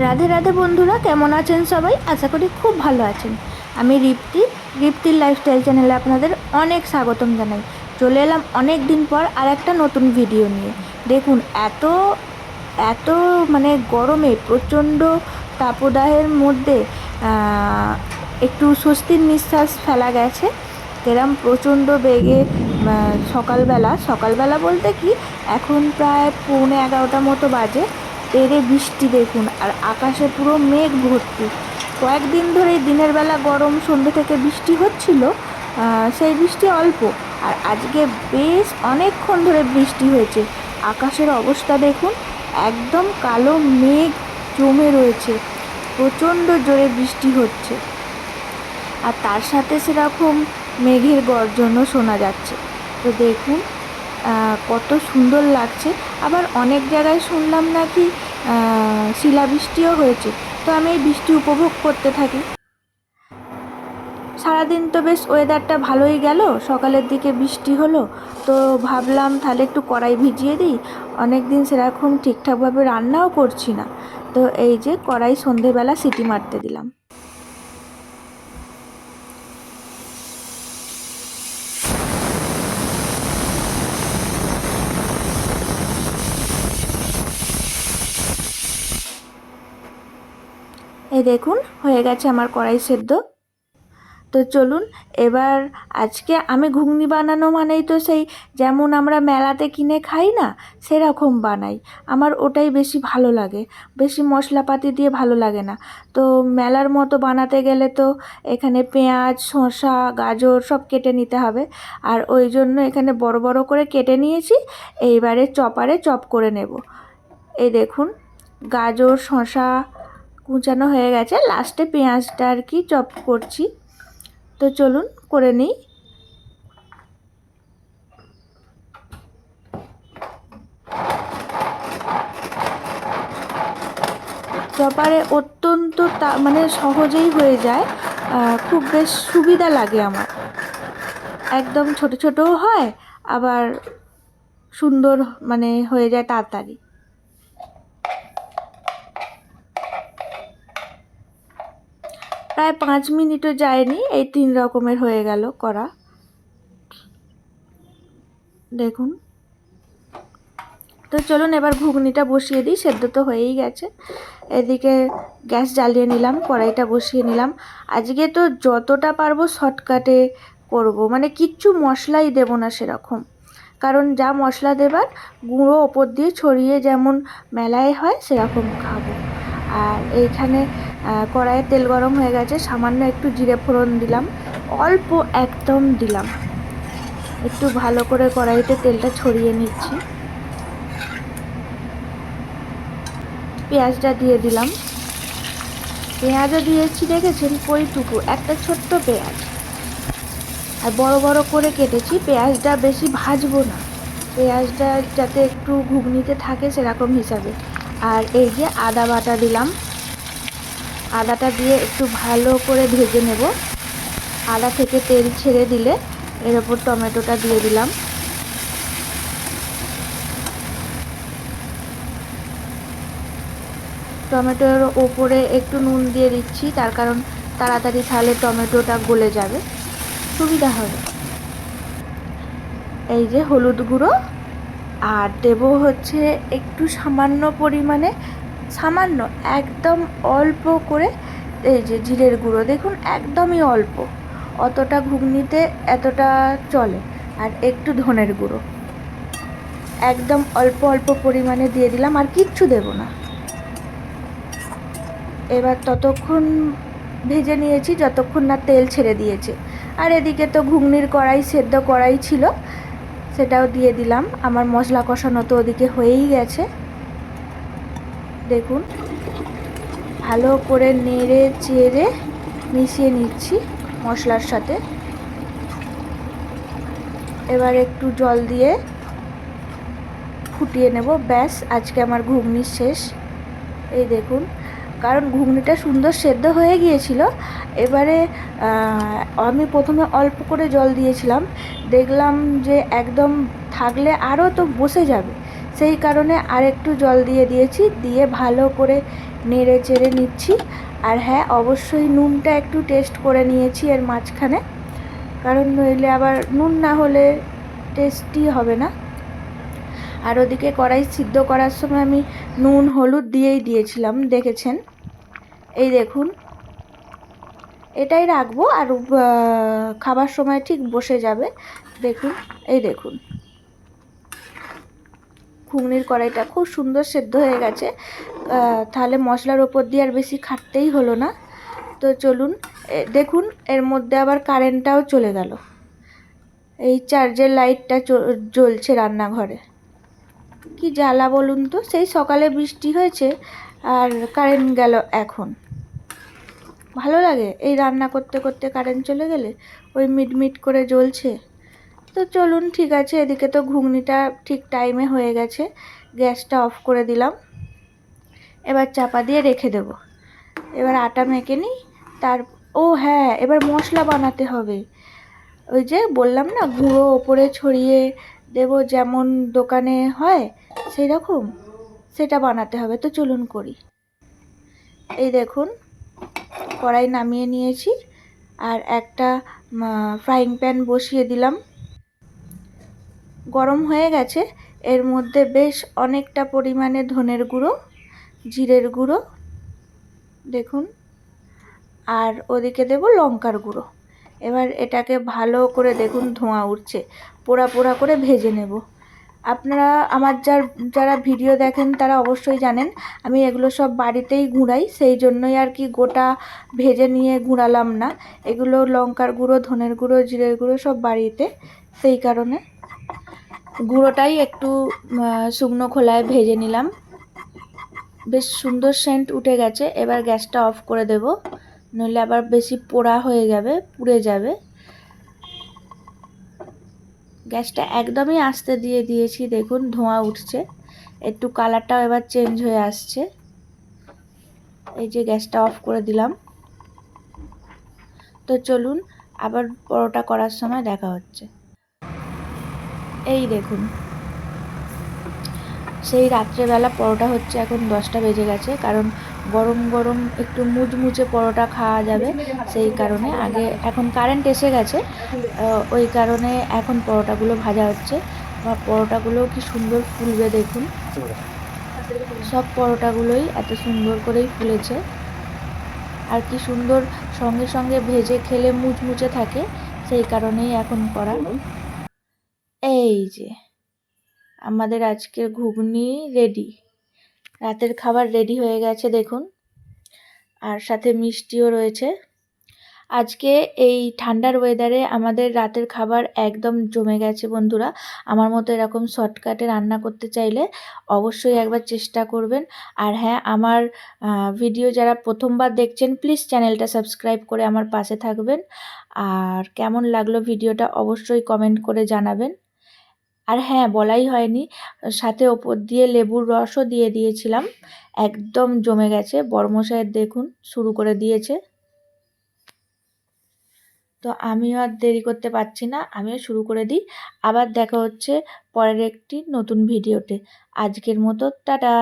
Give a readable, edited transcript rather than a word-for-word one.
রাধে রাধে বন্ধুরা, কেমন আছেন সবাই? আশা করি খুব ভালো আছেন। আমি রিপ্তির লাইফস্টাইল চ্যানেলে আপনাদের অনেক স্বাগতম জানাই। চলে এলাম অনেক দিন পর আর একটা নতুন ভিডিও নিয়ে। দেখুন, এত এত মানে গরমে প্রচণ্ড তাপদাহের মধ্যে একটু স্বস্তির নিঃশ্বাস ফেলা গেছে। এরম প্রচণ্ড বেগে সকালবেলা বলতে কি, এখন প্রায় 11:30 মতো বাজে। তেড়ে বৃষ্টি দেখুন, আর আকাশে পুরো মেঘ ভর্তি। কয়েকদিন ধরেই দিনের বেলা গরম, সন্ধ্যে থেকে বৃষ্টি হচ্ছিল, সেই বৃষ্টি অল্প। আর আজকে বেশ অনেকক্ষণ ধরে বৃষ্টি হয়েছে। আকাশের অবস্থা দেখুন, একদম কালো মেঘ জমে রয়েছে, প্রচণ্ড জোরে বৃষ্টি হচ্ছে। আর তার সাথে সেরকম মেঘের গর্জনও শোনা যাচ্ছে। তো দেখুন কত সুন্দর লাগছে। আবার অনেক জায়গায় শুনলাম নাকি শিলাবৃষ্টিও হয়েছে। তো আমি এই বৃষ্টি উপভোগ করতে থাকি। সারাদিন তো বেশ ওয়েদারটা ভালোই গেল, সকালের দিকে বৃষ্টি হলো। তো ভাবলাম তাহলে একটু কড়াই ভিজিয়ে দিই। অনেক দিন সেরকম ঠিকঠাকভাবে রান্নাও করছি না। তো এই যে কড়াই সন্ধেবেলা সিটি মারতে দিলাম। এই দেখুন, হয়ে গেছে আমার কড়াই সেদ্ধ। তো চলুন এবার, আজকে আমি ঘুগনি বানানো মানেই তো সেই যেমন আমরা মেলাতে কিনে খাই না, সেরকম বানাই। আমার ওটাই বেশি ভালো লাগে, বেশি মশলাপাতি দিয়ে ভালো লাগে না। তো মেলার মতো বানাতে গেলে তো এখানে পেঁয়াজ, শসা, গাজর সব কেটে নিতে হবে। আর ওই জন্য এখানে বড় বড় করে কেটে নিয়েছি। এইবারে চপারে চপ করে নেব। এই দেখুন, গাজর, শসা কুচানো হয়ে গেছে, লাস্টে পেঁয়াজটা আর কি চপ করছি। তো চলুন করে নিই। চপারে অত্যন্ত মানে সহজেই হয়ে যায়, খুব বেশ সুবিধা লাগে আমার। একদম ছোট ছোটও হয়, আবার সুন্দর মানে হয়ে যায় তাড়াতাড়ি। প্রায় 5 মিনিটও যায়নি, এই 3 রকমের হয়ে গেল করা। দেখুন, তো চলুন এবার ঘুগনিটা বসিয়ে দিই। সেদ্ধ তো হয়েই গেছে। এদিকে গ্যাস জ্বালিয়ে নিলাম, কড়াইটা বসিয়ে নিলাম। আজকে তো যতটা পারবো শর্টকাটে করব, মানে কিচ্ছু মশলাই দেব না সেরকম। কারণ যা মশলা দেবার গুঁড়ো ওপর দিয়ে ছড়িয়ে যেমন মেলায় হয় সেরকম খাবো। আর এইখানে কড়াইয়ে তেল গরম হয়ে গেছে, সামান্য একটু জিরে ফোড়ন দিলাম, অল্প একদম দিলাম। একটু ভালো করে কড়াইতে তেলটা ছড়িয়ে নিচ্ছি। পেঁয়াজটা দিয়ে দিলাম। পেঁয়াজও দিয়েছি, দেখেছেন কইটুকু, একটা ছোট্ট পেঁয়াজ। আর বড় বড় করে কেটেছি। পেঁয়াজটা বেশি ভাজবো না, পেঁয়াজটা যাতে একটু ঘুগনিতে থাকে সেরকম হিসাবে। আর এই যে আদা বাটা দিলাম, আদাটা দিয়ে একটু ভালো করে ভেজে নেব। আদা থেকে তেল ছেড়ে দিলে এর ওপর টমেটোটা দিয়ে দিলাম। টমেটোর ওপরে একটু নুন দিয়ে দিচ্ছি, তার কারণ তাড়াতাড়ি তাহলে টমেটোটা গলে যাবে, সুবিধা হবে। এই যে হলুদ গুঁড়ো, আর দেব হচ্ছে একটু সামান্য পরিমাণে, সামান্য একদম অল্প করে এই যে জিরের গুঁড়ো, দেখুন একদমই অল্প, অতটা ঘুগনিতে এতটা চলে। আর একটু ধনের গুঁড়ো একদম অল্প অল্প পরিমাণে দিয়ে দিলাম, আর কিচ্ছু দেব না। এবার ততক্ষণ ভেজে নিয়েছি যতক্ষণ না তেল ছেড়ে দিয়েছে। আর এদিকে তো ঘুগনির কড়াই, সেদ্ধ কড়াই ছিল, সেটাও দিয়ে দিলাম। আমার মশলা কষানো তো ওদিকে হয়েই গেছে। দেখুন, ভালো করে নেড়ে চেড়ে মিশিয়ে নিচ্ছি মশলার সাথে। এবার একটু জল দিয়ে ফুটিয়ে নেব। ব্যাস, আজকে আমার ঘুগনি শেষ। এই দেখুন, কারণ ঘুগনিটা সুন্দর সেদ্ধ হয়ে গিয়েছিল। এবারে আমি প্রথমে অল্প করে জল দিয়েছিলাম, দেখলাম যে একদম থাকলে আরও তো বসে যাবে, সেই কারণে আর একটু জল দিয়ে দিয়েছি, দিয়ে ভালো করে নেড়ে চেড়ে নিচ্ছি। আর হ্যাঁ, অবশ্যই নুনটা একটু টেস্ট করে নিয়েছি এর মাঝখানে, কারণ নইলে আবার নুন না হলে টেস্টি হবে না। আর ওদিকে কড়াই সিদ্ধ করার সময় আমি নুন হলুদ দিয়েই দিয়েছিলাম, দেখেছেন। এই দেখুন, এটাই রাখবো আর খাবার সময় ঠিক বসে যাবে। দেখুন, এই দেখুন, ঘুগনির কড়াইটা খুব সুন্দর সেদ্ধ হয়ে গেছে। তাহলে মশলার ওপর দিয়ে আর বেশি খাটতেই হলো না। তো চলুন, দেখুন এর মধ্যে আবার কারেন্টটাও চলে গেল। এই চার্জের লাইটটা জ্বলছে রান্নাঘরে, কি জ্বালা বলুন তো। সেই সকালে বৃষ্টি হয়েছে আর কারেন্ট গেল এখন। ভালো লাগে এই রান্না করতে করতে কারেন্ট চলে গেলে, ওই মিটমিট করে জ্বলছে। তো চলুন, ঠিক আছে, এদিকে তো ঘুগনিটা ঠিক টাইমে হয়ে গেছে, গ্যাসটা অফ করে দিলাম। এবার চাপা দিয়ে রেখে দেব। এবার আটা মেখে নিই। ও হ্যাঁ, এবার মশলা বানাতে হবে। ওই যে বললাম না, গুঁড়ো ওপরে ছড়িয়ে দেব যেমন দোকানে হয় সেই রকম, সেটা বানাতে হবে। তো চলুন করি। এই দেখুন, কড়াই নামিয়ে নিয়েছি আর একটা ফ্রাইং প্যান বসিয়ে দিলাম। গরম হয়ে গেছে, এর মধ্যে বেশ অনেকটা পরিমাণে ধনের গুঁড়ো, জিরের গুঁড়ো দেখুন, আর ওদিকে দেব লঙ্কার গুঁড়ো। এবার এটাকে ভালো করে দেখুন, ধোঁয়া উঠছে, পোড়া পোড়া করে ভেজে নেব। আপনারা আমার যারা ভিডিও দেখেন তারা অবশ্যই জানেন আমি এগুলো সব বাড়িতেই গুঁড়াই, সেই জন্যই আর কি গোটা ভেজে নিয়ে গুঁড়ালাম না। এগুলো লঙ্কার গুঁড়ো, ধনের গুঁড়ো, জিরের গুঁড়ো সব বাড়িতে, সেই কারণে গুঁড়োটাই একটু শুকনো খোলায় ভেজে নিলাম। বেশ সুন্দর সেন্ট উঠে গেছে। এবার গ্যাসটা অফ করে দেব, নইলে আবার বেশি পোড়া হয়ে যাবে, পুড়ে যাবে। গ্যাসটা একদমই আস্তে দিয়ে দিয়েছি, দেখুন ধোঁয়া উঠছে, একটু কালারটাও এবার চেঞ্জ হয়ে আসছে। এই যে গ্যাসটা অফ করে দিলাম। তো চলুন, আবার পরোটা করার সময় দেখা হচ্ছে। এই দেখুন, সেই রাত্রেবেলা পরোটা হচ্ছে, এখন 10টা বেজে গেছে, কারণ গরম গরম একটু মুচমুচে পরোটা খাওয়া যাবে, সেই কারণে আগে, এখন কারেন্ট এসে গেছে, ওই কারণে এখন পরোটাগুলো ভাজা হচ্ছে। বা পরোটাগুলো কি সুন্দর ফুলবে দেখুন, সব পরোটাগুলোই এত সুন্দর করেই ফুলেছে। আর কি সুন্দর সঙ্গে সঙ্গে ভেজে খেলে মুচমুচে থাকে, সেই কারণেই এখন করা। এই যে আমাদের আজকের ঘুগনি রেডি, রাতের খাবার রেডি হয়ে গেছে দেখুন, আর সাথে মিষ্টিও রয়েছে। আজকে এই ঠান্ডার ওয়েদারে আমাদের রাতের খাবার একদম জমে গেছে বন্ধুরা। আমার মতো এরকম শর্টকাটে রান্না করতে চাইলে অবশ্যই একবার চেষ্টা করবেন। আর হ্যাঁ, আমার ভিডিও যারা প্রথমবার দেখছেন প্লিজ চ্যানেলটা সাবস্ক্রাইব করে আমার পাশে থাকবেন। আর কেমন লাগলো ভিডিওটা অবশ্যই কমেন্ট করে জানাবেন। আর হ্যাঁ, বলাই হয়নি, সাথে ওপর দিয়ে লেবুর রসও দিয়ে দিয়েছিলাম। একদম জমে গেছে। বড়মশাইয়ের দেখুন শুরু করে দিয়েছে। তো আমিও আর দেরি করতে পারছি না, আমিও শুরু করে দিই। আবার দেখা হচ্ছে পরের একটি নতুন ভিডিওতে। আজকের মতো টাটা।